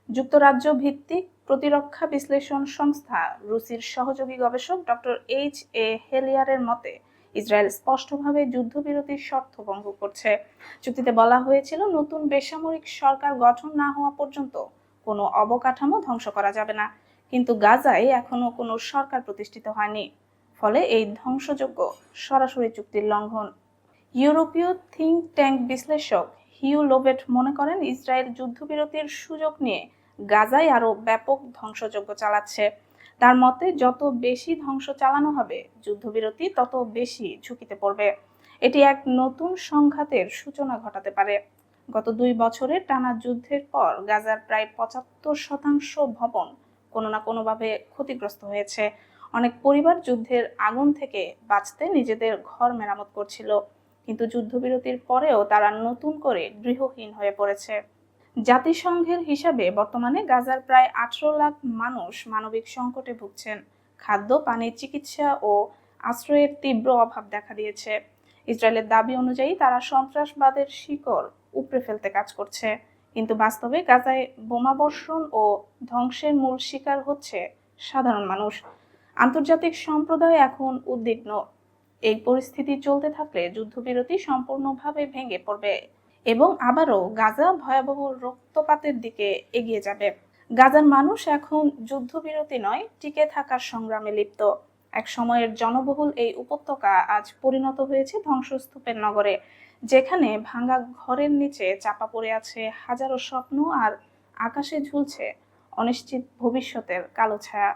যুক্তরাজ্য ভিত্তিক প্রতিরক্ষা বিশ্লেষণ সংস্থা রুসির সহযোগী গবেষক ডক্টর এইচ.এ. হেলিয়ারের মতে, ইসরায়েল স্পষ্টভাবে যুদ্ধবিরতির শর্ত ভঙ্গ করছে। চুক্তিতে বলা হয়েছিল, নতুন বেসামরিক সরকার গঠন না হওয়া পর্যন্ত কোনো অবকাঠামো ধ্বংস করা যাবে না। কিন্তু গাজায় এখনো কোনো সরকার প্রতিষ্ঠিত হয়নি, ফলে এই ধ্বংসযজ্ঞ সরাসরি চুক্তির লঙ্ঘন। ইউরোপীয় থিঙ্ক ট্যাঙ্ক বিশ্লেষক হিউ লোবেট মনে করেন, ইসরায়েল যুদ্ধবিরতির সুযোগ নিয়ে গাজায় আরও ব্যাপক ধ্বংসযজ্ঞ চালাচ্ছে। তার মতে, যত বেশি ধ্বংস চালানো হবে, যুদ্ধবিরতি তত বেশি ঝুঁকিতে পড়বে। এটি এক নতুন সংঘাতের সূচনা ঘটাতে পারে। গত 2 বছরের টানা যুদ্ধের পর গাজার প্রায় 75% ভবন কোনো না কোনোভাবে ক্ষতিগ্রস্ত হয়েছে। অনেক পরিবার যুদ্ধের আগুন থেকে বাঁচতে নিজেদের ঘর মেরামত করছিল, কিন্তু যুদ্ধবিরতির পরেও তারা নতুন করে গৃহহীন হয়ে পড়েছে। জাতিসংঘের হিসাবে বর্তমানে গাজার প্রায় 18 লাখ মানুষ মানবিক সংকটে ভুগছেন। খাদ্য, পানি, চিকিৎসা ও আশ্রয়ের তীব্র অভাব দেখা দিয়েছে। ইসরায়েলের দাবি অনুযায়ী তারা সন্ত্রাসবাদের শিকড় উপড়ে ফেলতে কাজ করছে, কিন্তু বাস্তবে গাজায় বোমাবর্ষণ ও ধ্বংসের মূল শিকার হচ্ছে সাধারণ মানুষ। আন্তর্জাতিক সম্প্রদায় এখন উদ্বিগ্ন। এই পরিস্থিতি চলতে থাকলে যুদ্ধবিরতি সম্পূর্ণভাবে ভেঙে পড়বে এবং আবারও গাজা ভয়াবহ রক্তপাতের দিকে এগিয়ে যাবে। গাজার মানুষ এখন যুদ্ধবিরতি নয়, টিকে থাকার সংগ্রামে লিপ্ত। এক সময়ের জনবহুল এই উপত্যকা আজ পরিণত হয়েছে ধ্বংসস্তূপের নগরে, যেখানে ভাঙা ঘরের নিচে চাপা পড়ে আছে হাজারো স্বপ্ন আর আকাশে ঝুলছে অনিশ্চিত ভবিষ্যতের কালো ছায়া।